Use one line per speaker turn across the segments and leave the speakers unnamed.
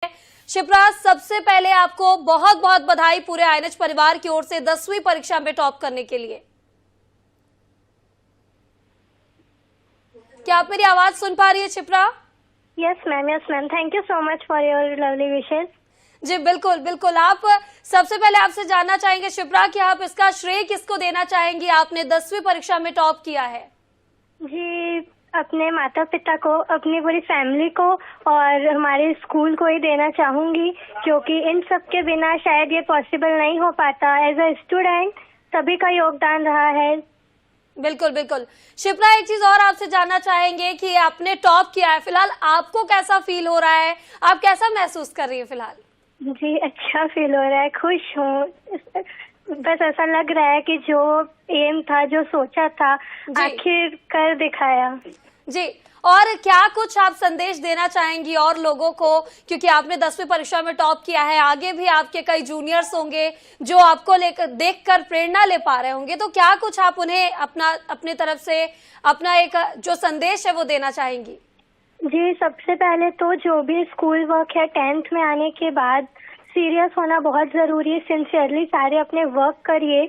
शिप्रा, सबसे पहले आपको बहुत बहुत बधाई पूरे आईएनएच परिवार की ओर से 10वीं परीक्षा में टॉप करने के लिए। क्या आप मेरी आवाज सुन पा रही है Shipra?
Yes ma'am, thank you so much for your lovely wishes.
जी बिल्कुल बिल्कुल। आप सबसे पहले आपसे जानना चाहेंगे शिप्रा कि आप इसका श्रेय किसको देना चाहेंगी? आपने 10वीं परीक्षा में टॉप किया है।
जी, अपने माता पिता को, अपनी पूरी फैमिली को और हमारे स्कूल को ही देना चाहूंगी, क्योंकि इन सब के बिना शायद ये पॉसिबल नहीं हो पाता। एज अ स्टूडेंट सभी का योगदान रहा है।
बिल्कुल बिल्कुल। शिप्रा, एक चीज और आपसे जानना चाहेंगे कि आपने टॉप किया है, फिलहाल आपको कैसा फील हो रहा है? आप कैसा महसूस कर रही है फिलहाल?
जी, अच्छा फील हो रहा है, खुश हूँ। बस ऐसा लग रहा है कि जो एम था, जो सोचा था, आखिर कर दिखाया।
जी, और क्या कुछ आप संदेश देना चाहेंगी और लोगों को, क्योंकि आपने 10वीं परीक्षा में टॉप किया है, आगे भी आपके कई जूनियर्स होंगे जो आपको लेकर देखकर प्रेरणा ले पा रहे होंगे, तो क्या कुछ आप उन्हें अपने तरफ से अपना एक जो संदेश है वो देना चाहेंगी?
जी, सबसे पहले तो जो भी स्कूल वर्क है 10th में आने के बाद सीरियस होना बहुत जरूरी है। सिंसियरली सारे अपने वर्क करिए।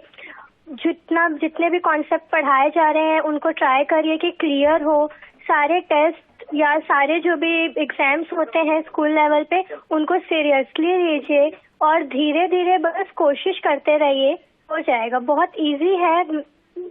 जितने भी कॉन्सेप्ट पढ़ाए जा रहे हैं उनको ट्राई करिए कि क्लियर हो। सारे टेस्ट या सारे जो भी एग्जाम्स होते हैं स्कूल लेवल पे उनको सीरियसली लीजिए और धीरे धीरे बस कोशिश करते रहिए, हो जाएगा। बहुत इजी है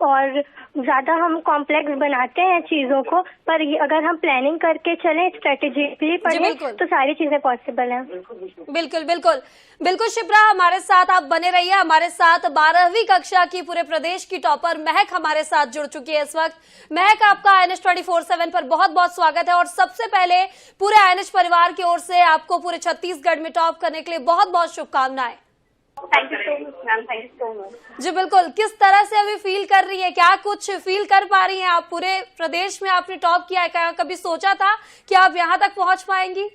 और ज्यादा हम कॉम्प्लेक्स बनाते हैं चीजों को, पर अगर हम प्लानिंग करके चलें, स्ट्रेटेजिकली पढ़ें तो सारी चीजें पॉसिबल हैं।
बिल्कुल बिल्कुल बिल्कुल। शिप्रा, हमारे साथ आप बने रहिए। हमारे साथ 12वीं कक्षा की पूरे प्रदेश की टॉपर महक हमारे साथ जुड़ चुकी है इस वक्त। महक, आपका आईएनएच 24/7 पर बहुत बहुत स्वागत है और सबसे पहले पूरे आईएनएच परिवार की ओर से आपको पूरे छत्तीसगढ़ में टॉप करने के लिए बहुत बहुत शुभकामनाएं।
Thank you so much ma'am, thank you so much.
जी बिल्कुल। किस तरह से अभी फील कर रही है? क्या कुछ फील कर पा रही हैं आप? पूरे प्रदेश में आपने टॉप किया है, क्या कभी सोचा था कि आप यहाँ तक पहुँच पाएंगी?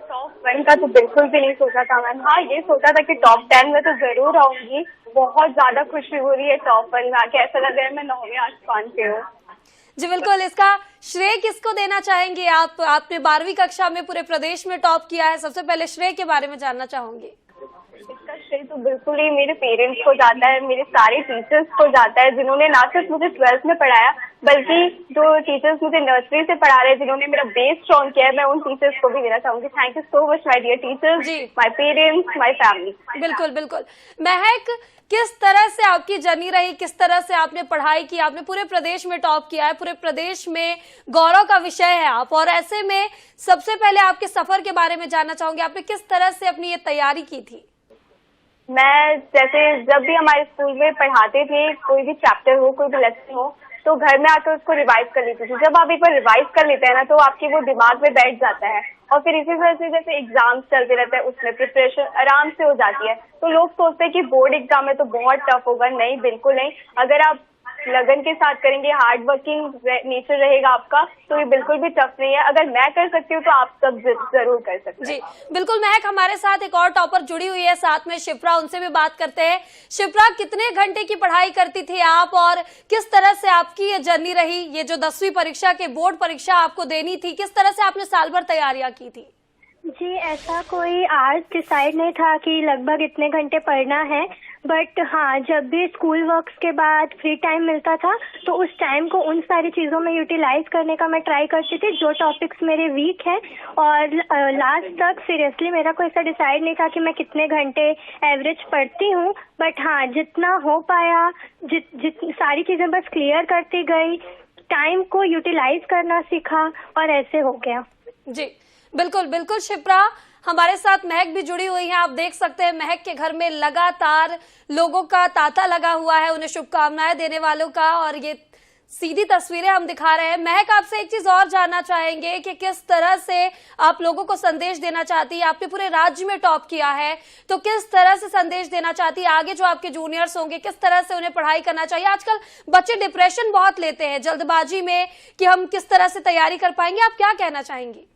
टॉप 1 का तो बिल्कुल भी नहीं सोचा था मैम। हाँ, ये सोचा था कि टॉप 10 में तो जरूर आऊंगी। बहुत ज्यादा खुशी हो रही है टॉप 1 में आके, ऐसा लग रहा है मैं 9वीं आसमान पे हूँ। जी
बिल्कुल। इसका श्रेय किसको देना चाहेंगे आप? आपने 12वीं कक्षा में पूरे प्रदेश में टॉप किया है, सबसे पहले श्रेय के बारे में जानना चाहूंगी।
इसका श्रेय तो बिल्कुल ही मेरे पेरेंट्स को जाता है, मेरे सारे टीचर्स को जाता है, जिन्होंने ना सिर्फ मुझे 12th में पढ़ाया बल्कि जो टीचर्स मुझे नर्सरी से पढ़ा रहे हैं, जिन्होंने मेरा बेस स्ट्रॉन्ग किया है, मैं उन टीचर्स को भी देना चाहूंगी। Thank you so much my dear teachers, my parents, my family.
बिल्कुल बिल्कुल। महक, किस तरह से आपकी जर्नी रही? किस तरह से आपने पढ़ाई की? आपने पूरे प्रदेश में टॉप किया है, पूरे प्रदेश में गौरव का विषय है आप, और ऐसे में सबसे पहले आपके सफर के बारे में जानना चाहूंगी। आपने किस तरह से अपनी ये तैयारी की थी?
मैं जैसे जब भी हमारे स्कूल में पढ़ाते थे, कोई भी चैप्टर हो, कोई भी लेसन हो, तो घर में आकर उसको रिवाइज कर लेती थी। जब आप एक बार रिवाइज कर लेते हैं ना, तो आपके वो दिमाग में बैठ जाता है और फिर इसी तरह से जैसे एग्जाम्स चलते रहते हैं उसमें प्रिपरेशन आराम से हो जाती है। तो लोग सोचते हैं कि बोर्ड एग्जाम में तो बहुत टफ होगा। नहीं, बिल्कुल नहीं। अगर आप लगन के साथ करेंगे, हार्ड वर्किंग नेचर रहेगा आपका, तो ये बिल्कुल भी टफ नहीं है। अगर मैं कर सकती हूँ तो आप सब जरूर कर सकते हैं।
जी बिल्कुल। महक, हमारे साथ एक और टॉपर जुड़ी हुई है साथ में, शिप्रा, उनसे भी बात करते हैं। शिप्रा, कितने घंटे की पढ़ाई करती थी आप और किस तरह से आपकी ये जर्नी रही? ये जो 10वीं परीक्षा के बोर्ड परीक्षा आपको देनी थी, किस तरह से आपने साल भर तैयारियां की थी?
जी, ऐसा कोई आज डिसाइड नहीं था कि लगभग इतने घंटे पढ़ना है, बट हाँ, जब भी स्कूल वर्क्स के बाद फ्री टाइम मिलता था तो उस टाइम को उन सारी चीज़ों में यूटिलाइज करने का मैं ट्राई करती थी जो टॉपिक्स मेरे वीक हैं। और लास्ट तक सीरियसली मेरा कोई ऐसा डिसाइड नहीं था कि मैं कितने घंटे एवरेज पढ़ती हूँ, बट हाँ, जितना हो पाया, सारी चीज़ें बस क्लियर करती गई, टाइम को यूटिलाइज करना सीखा और ऐसे हो गया।
जी बिल्कुल बिल्कुल। शिप्रा, हमारे साथ महक भी जुड़ी हुई है। आप देख सकते हैं महक के घर में लगातार लोगों का तांता लगा हुआ है, उन्हें शुभकामनाएं देने वालों का, और ये सीधी तस्वीरें हम दिखा रहे हैं। महक, आपसे एक चीज और जानना चाहेंगे कि किस तरह से आप लोगों को संदेश देना चाहती है? आपने पूरे राज्य में टॉप किया है, तो किस तरह से संदेश देना चाहती है? आगे जो आपके जूनियर्स होंगे, किस तरह से उन्हें पढ़ाई करना चाहिए? आजकल बच्चे डिप्रेशन बहुत लेते हैं जल्दबाजी में कि हम किस तरह से तैयारी कर पाएंगे, आप क्या कहना चाहेंगी?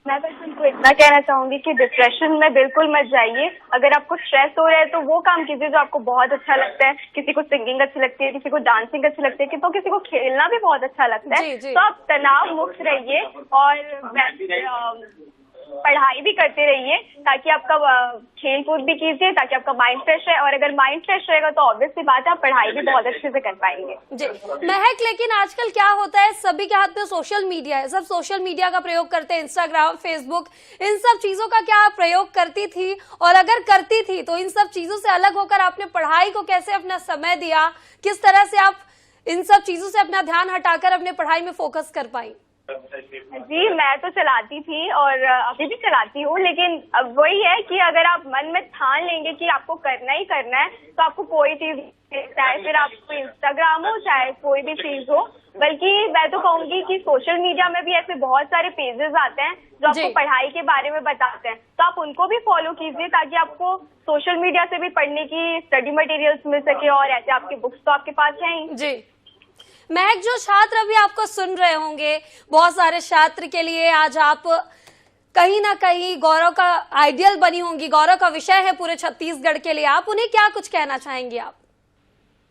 मैं बस उनको इतना कहना चाहूंगी कि डिप्रेशन में बिल्कुल मत जाइए। अगर आपको स्ट्रेस हो रहा है तो वो काम कीजिए जो आपको बहुत अच्छा लगता है। किसी को सिंगिंग अच्छी लगती है, किसी को डांसिंग अच्छी लगती है, तो किसी को खेलना भी बहुत अच्छा लगता है। तो आप तनाव मुक्त रहिए और पढ़ाई भी करते रहिए, ताकि आपका खेल कूद भी कीजिए, ताकि आपका माइंड फ्रेश रहे। और अगर माइंड फ्रेश रहेगा तो ऑब्वियस सी बात है आप पढ़ाई भी बहुत अच्छे से कर पाएंगे।
जी महक, लेकिन आजकल क्या होता है, सभी के हाथ में सोशल मीडिया है, सब सोशल मीडिया का प्रयोग करते हैं, इंस्टाग्राम, फेसबुक, इन सब चीजों का क्या आप प्रयोग करती थी? और अगर करती थी तो इन सब चीजों से अलग होकर आपने पढ़ाई को कैसे अपना समय दिया? किस तरह से आप इन सब चीजों से अपना ध्यान हटाकर अपने पढ़ाई में फोकस कर पाई?
जी मैं तो चलाती थी और अभी भी चलाती हूँ, लेकिन अब वही है कि अगर आप मन में ठान लेंगे कि आपको करना ही करना है तो आपको कोई चीज, चाहे फिर आपको इंस्टाग्राम हो चाहे कोई भी चीज हो, बल्कि मैं तो कहूंगी कि सोशल मीडिया में भी ऐसे बहुत सारे पेजेस आते हैं जो आपको पढ़ाई के बारे में बताते हैं, तो आप उनको भी फॉलो कीजिए ताकि आपको सोशल मीडिया से भी पढ़ने की स्टडी मटेरियल्स मिल सके और ऐसे आपकी बुक्स तो आपके पास हैं ही।
जी महक, जो छात्र अभी आपको सुन रहे होंगे, बहुत सारे छात्र के लिए आज आप कहीं ना कहीं गौरव का आइडियल बनी होंगी, गौरव का विषय है पूरे छत्तीसगढ़ के लिए, आप उन्हें क्या कुछ कहना चाहेंगी? आप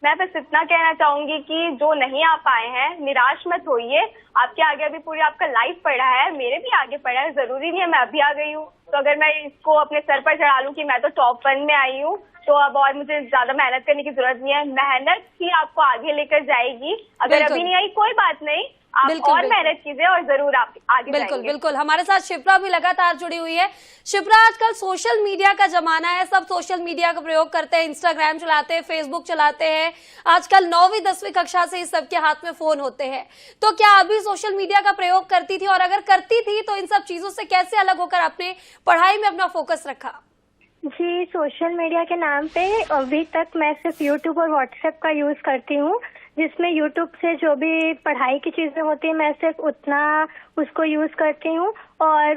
मैं बस इतना कहना चाहूंगी कि जो नहीं आ पाए हैं निराश मत होइए, आपके आगे अभी पूरी आपका लाइफ पड़ा है, मेरे भी आगे पड़ा है, जरूरी नहीं है मैं अभी आ गई हूँ तो अगर मैं इसको अपने सर पर चढ़ा लूं कि मैं तो टॉप 1 में आई हूँ तो अब और मुझे ज्यादा मेहनत करने की जरूरत नहीं है। मेहनत ही आपको आगे लेकर जाएगी, अगर अभी नहीं आई कोई बात नहीं, आप और मेहनत कीजिए और जरूर आप आगे
बिल्कुल बिल्कुल। हमारे साथ शिप्रा भी लगातार जुड़ी हुई है। शिप्रा, आजकल सोशल मीडिया का जमाना है, सब सोशल मीडिया का प्रयोग करते हैं, इंस्टाग्राम चलाते हैं, फेसबुक चलाते हैं, आजकल 9वीं 10वीं कक्षा से ही सबके हाथ में फोन होते हैं, तो क्या अभी सोशल मीडिया का प्रयोग करती थी? और अगर करती थी तो इन सब चीजों से कैसे अलग होकर आपने पढ़ाई में अपना फोकस रखा?
जी, सोशल मीडिया के नाम पे अभी तक मैं सिर्फ यूट्यूब और व्हाट्सएप का यूज करती हूँ, जिसमें यूट्यूब से जो भी पढ़ाई की चीजें होती है मैं सिर्फ उतना उसको यूज करती हूँ और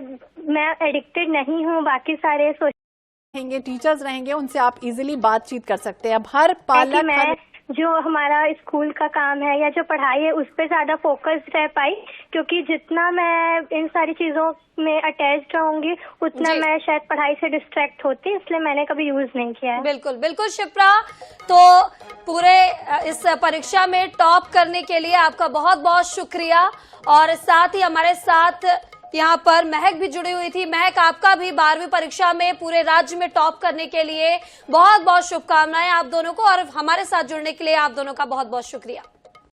मैं एडिक्टेड नहीं हूँ। बाकी सारे
रहेंगे, टीचर्स रहेंगे, उनसे आप इजीली बातचीत कर सकते हैं। अब हर पालक
जो हमारा स्कूल का काम है या जो पढ़ाई है उस पर ज्यादा फोकस रह पाई, क्योंकि जितना मैं इन सारी चीजों में अटैच रहूंगी उतना मैं शायद पढ़ाई से डिस्ट्रैक्ट होती, इसलिए मैंने कभी यूज नहीं किया है।
बिल्कुल बिल्कुल शिप्रा, तो पूरे इस परीक्षा में टॉप करने के लिए आपका बहुत बहुत शुक्रिया। और साथ ही हमारे साथ यहाँ पर महक भी जुड़ी हुई थी। महक, आपका भी 12वीं परीक्षा में पूरे राज्य में टॉप करने के लिए बहुत बहुत शुभकामनाएं आप दोनों को, और हमारे साथ जुड़ने के लिए आप दोनों का बहुत बहुत शुक्रिया।